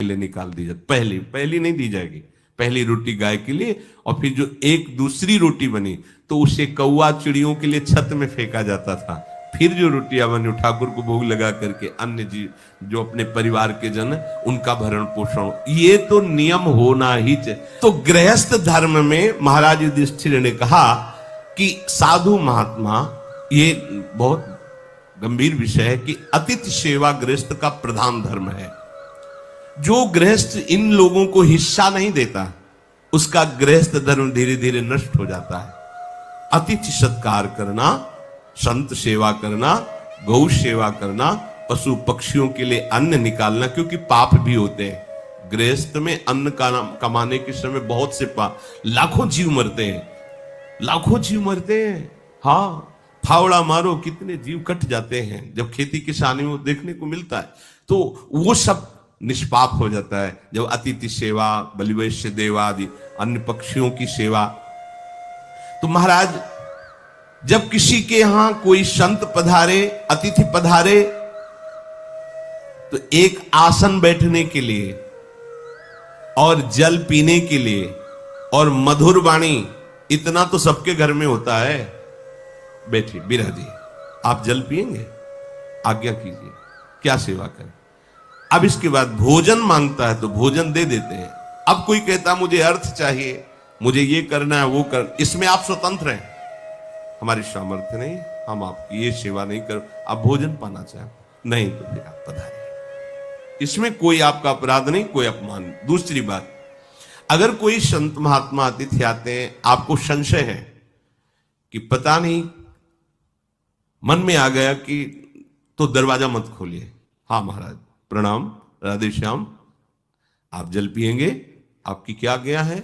लिए निकाल दी जाती, पहली नहीं दी जाएगी, पहली रोटी गाय के लिए, और फिर जो एक दूसरी रोटी बनी तो उसे कौवा चिड़ियों के लिए छत में फेंका जाता था। फिर जो रोटियां बनी ठाकुर को भोग लगा करके अन्य जीव जो अपने परिवार के जन उनका भरण पोषण, ये तो नियम होना ही चाहिए। तो गृहस्थ धर्म में महाराज युधिष्ठिर ने कहा कि साधु महात्मा, ये बहुत गंभीर विषय है कि अतिथि सेवा गृहस्थ का प्रधान धर्म है। जो गृहस्थ इन लोगों को हिस्सा नहीं देता उसका गृहस्थ धर्म धीरे धीरे नष्ट हो जाता है। अतिथि सत्कार करना, संत सेवा करना, गौ सेवा करना, पशु पक्षियों के लिए अन्न निकालना, क्योंकि पाप भी होते हैं। गृहस्थ में अन्न कमाने के समय बहुत से पाप, लाखों जीव मरते हैं, लाखों जीव मरते हैं। हाँ, फावड़ा मारो कितने जीव कट जाते हैं जब खेती किसानी में देखने को मिलता है। तो वो सब निष्पाप हो जाता है जब अतिथि सेवा, बलिवैश्य देवादि अन्य पक्षियों की सेवा। तो महाराज जब किसी के यहां कोई संत पधारे, अतिथि पधारे, तो एक आसन बैठने के लिए और जल पीने के लिए और मधुर वाणी, इतना तो सबके घर में होता है। बैठिए बिरह जी, आप जल पिएंगे, आज्ञा कीजिए, क्या सेवा करें। अब इसके बाद भोजन मांगता है तो भोजन दे देते हैं। अब कोई कहता मुझे अर्थ चाहिए, मुझे ये करना है वो कर, इसमें आप स्वतंत्र हैं, हमारी सामर्थ्य नहीं, हम आपकी ये सेवा नहीं कर, आप भोजन पाना चाहें नहीं तो फिर आप पधारिए, इसमें कोई आपका अपराध नहीं, कोई अपमान। दूसरी बात, अगर कोई संत महात्मा अतिथि आते हैं, आपको संशय है कि पता नहीं मन में आ गया कि, तो दरवाजा मत खोलिए। हाँ महाराज प्रणाम, राधे श्याम, आप जल पिएंगे, आपकी क्या आज्ञा है।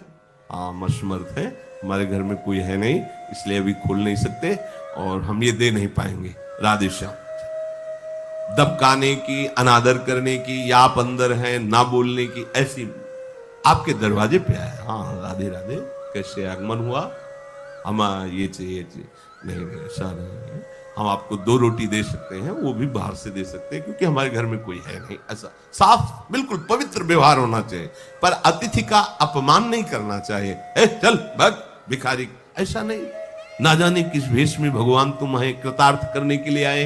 हाँ हम असमर्थ है, हमारे घर में कोई है नहीं, इसलिए अभी खोल नहीं सकते और हम ये दे नहीं पाएंगे, राधे श्याम। दबकाने की, अनादर करने की, या आप अंदर हैं ना बोलने की, ऐसी आपके दरवाजे पे आया, हाँ राधे राधे, कैसे आगमन हुआ, हम ये चाहिए नहीं, ऐसा नहीं है, हम आपको 2 रोटी दे सकते हैं, वो भी बाहर से दे सकते हैं क्योंकि हमारे घर में कोई है नहीं। ऐसा साफ बिल्कुल पवित्र व्यवहार होना चाहिए, पर अतिथि का अपमान नहीं करना चाहिए। ए चल भग भिखारी, ऐसा नहीं। ना जाने किस भेष में भगवान तुम्हें कृतार्थ करने के लिए आए,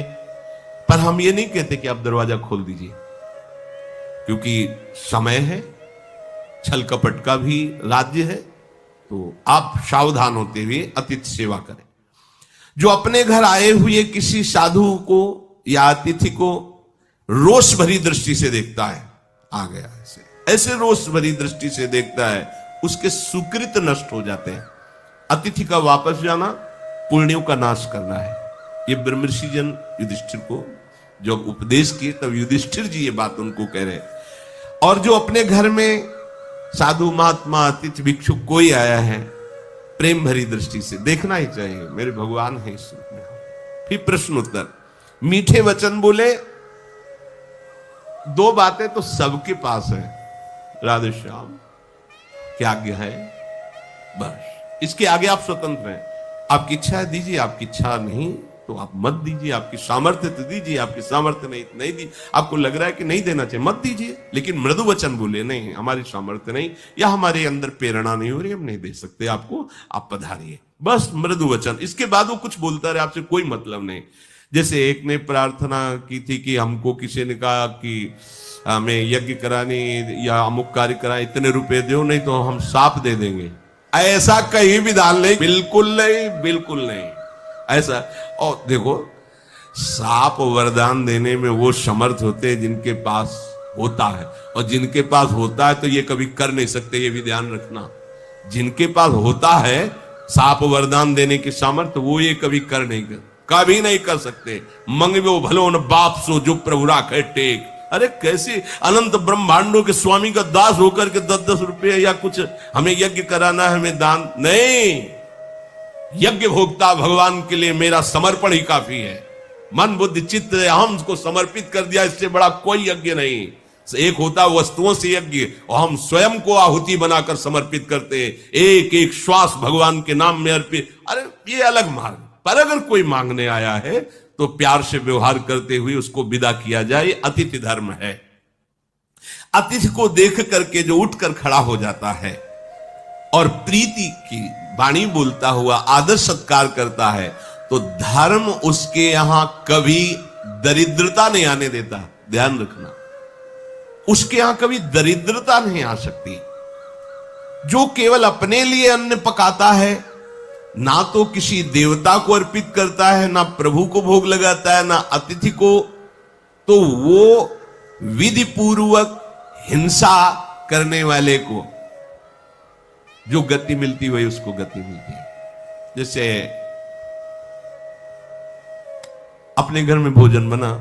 पर हम ये नहीं कहते कि आप दरवाजा खोल दीजिए, क्योंकि समय है, छल कपट का भी राज्य है, तो आप सावधान होते हुए अतिथि सेवा करें। जो अपने घर आए हुए किसी साधु को या अतिथि को रोष भरी दृष्टि से देखता है, आ गया ऐसे रोष भरी दृष्टि से देखता है, उसके सुकृत नष्ट हो जाते हैं। अतिथि का वापस जाना पुण्यों का नाश करना है। ये ब्रह्मर्षि जन युधिष्ठिर को जब उपदेश किए तब युधिष्ठिर जी ये बात उनको कह रहे। और जो अपने घर में साधु महात्मा अतिथि भिक्षु कोई आया है, प्रेम भरी दृष्टि से देखना ही चाहिए, मेरे भगवान है इस रूप में। फिर प्रश्न उत्तर, मीठे वचन बोले। 2 बातें तो सबके पास है, राधे श्याम, क्या आज्ञा है, बस इसके आगे आप स्वतंत्र हैं। आपकी इच्छा है दीजिए, आपकी इच्छा नहीं तो आप मत दीजिए, आपकी सामर्थ्य तो दीजिए, आपकी सामर्थ्य नहीं दीजिए, आपको लग रहा है कि नहीं देना चाहिए मत दीजिए, लेकिन मृदु वचन बोले, नहीं हमारी सामर्थ्य नहीं या हमारे अंदर प्रेरणा नहीं हो रही, हम नहीं दे सकते आपको, आप पधारिए, बस मृदु वचन। इसके बाद वो कुछ बोलता रहे, आपसे कोई मतलब नहीं। जैसे एक ने प्रार्थना की थी कि हमको किसी ने कहा कि हमें यज्ञ करानी या अमुक कार्य कराए, इतने रुपए दो नहीं तो हम सांप दे देंगे, ऐसा कहीं भी दान नहीं, बिल्कुल नहीं, बिल्कुल नहीं ऐसा। और देखो सांप वरदान देने में वो समर्थ होते हैं जिनके पास होता है, और जिनके पास होता है तो ये कभी कर नहीं सकते, ये भी ध्यान रखना। जिनके पास होता है सांप वरदान देने की सामर्थ्य, वो ये कभी कभी नहीं कर सकते। मंगवे भलो न बाप सो जो प्रभु राखे टेक। अरे कैसे अनंत ब्रह्मांडों के स्वामी का दास होकर के 10-10 रुपये या कुछ हमें यज्ञ कराना है, हमें दान नहीं। यज्ञ भोक्ता भगवान के लिए मेरा समर्पण ही काफी है, मन बुद्धि चित्त हम को समर्पित कर दिया, इससे बड़ा कोई यज्ञ नहीं। एक होता वस्तुओं से यज्ञ, और हम स्वयं को आहुति बनाकर समर्पित करते हैं, एक एक श्वास भगवान के नाम में अर्पित। अरे ये अलग मार्ग। पर अगर कोई मांगने आया है तो प्यार से व्यवहार करते हुए उसको विदा किया जाए, अतिथि धर्म है। अतिथि को देख करके जो उठकर खड़ा हो जाता है और प्रीति की वाणी बोलता हुआ आदर सत्कार करता है, तो धर्म उसके यहां कभी दरिद्रता नहीं आने देता। ध्यान रखना, उसके यहां कभी दरिद्रता नहीं आ सकती। जो केवल अपने लिए अन्न पकाता है, ना तो किसी देवता को अर्पित करता है, ना प्रभु को भोग लगाता है, ना अतिथि को, तो वो विधि पूर्वक हिंसा करने वाले को जो गति मिलती वही उसको गति मिलती है। जैसे अपने घर में भोजन बना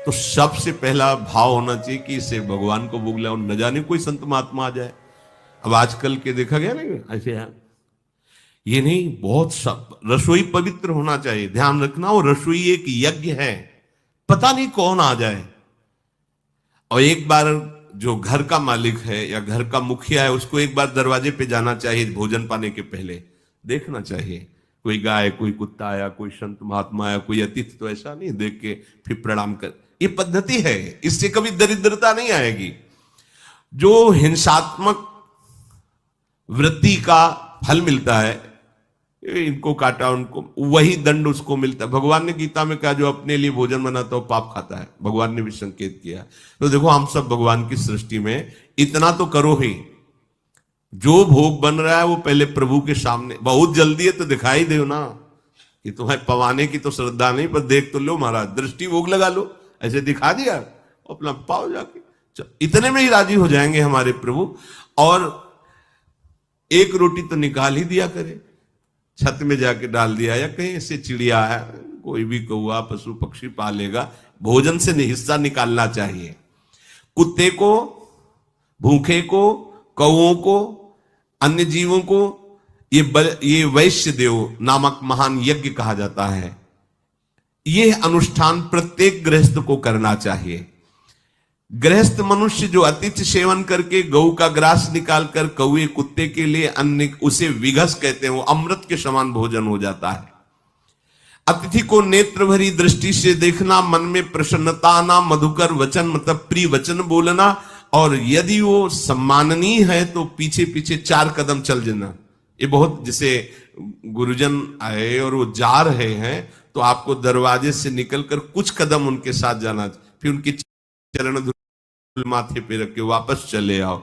तो सबसे पहला भाव होना चाहिए कि इसे भगवान को भोग लाओ, न जाने कोई संत महात्मा आ जाए। अब आजकल के देखा गया ना ऐसे है, ये नहीं, बहुत सब रसोई पवित्र होना चाहिए। ध्यान रखना, वो रसोई एक यज्ञ है, पता नहीं कौन आ जाए। और एक बार जो घर का मालिक है या घर का मुखिया है, उसको एक बार दरवाजे पे जाना चाहिए भोजन पाने के पहले, देखना चाहिए कोई गाय, कोई कुत्ता आया, कोई संत महात्मा आया, कोई अतिथि, तो ऐसा नहीं देख के फिर प्रणाम कर। ये पद्धति है, इससे कभी दरिद्रता नहीं आएगी। जो हिंसात्मक वृत्ति का फल मिलता है, इनको काटा उनको, वही दंड उसको मिलता है। भगवान ने गीता में कहा, जो अपने लिए भोजन बनाता है वो पाप खाता है। भगवान ने भी संकेत किया। तो देखो, हम सब भगवान की सृष्टि में इतना तो करो ही, जो भोग बन रहा है वो पहले प्रभु के सामने, बहुत जल्दी है तो दिखाई दो ना, कि तुम्हें पवाने की तो श्रद्धा नहीं, पर देख तो लो महाराज, दृष्टि भोग लगा लो, ऐसे दिखा दिया, अपना पाओ जाके, इतने में ही राजी हो जाएंगे हमारे प्रभु। और एक रोटी तो निकाल ही दिया करे, छत में जाके डाल दिया, या कहीं से चिड़िया है, कोई भी कौआ पशु पक्षी पालेगा, भोजन से हिस्सा निकालना चाहिए। कुत्ते को, भूखे को, कौओं को, अन्य जीवों को ये वैश्य देव नामक महान यज्ञ कहा जाता है। यह अनुष्ठान प्रत्येक गृहस्थ को करना चाहिए। गृहस्थ मनुष्य जो अतिथि सेवन करके गऊ का ग्रास निकालकर कौए कुत्ते के लिए अन्न, उसे विघस कहते हैं, वो अमृत के समान भोजन हो जाता है। अतिथि को नेत्र भरी दृष्टि से देखना, मन में प्रसन्नता आना, मधुकर वचन मतलब प्रिय वचन बोलना, और यदि वो सम्माननीय है तो पीछे पीछे 4 कदम चल जाना। ये बहुत, जैसे गुरुजन आए और वो जा रहे हैं तो आपको दरवाजे से निकलकर कुछ कदम उनके साथ जाना, फिर उनके चरण माथे पे रख के वापस चले आओ।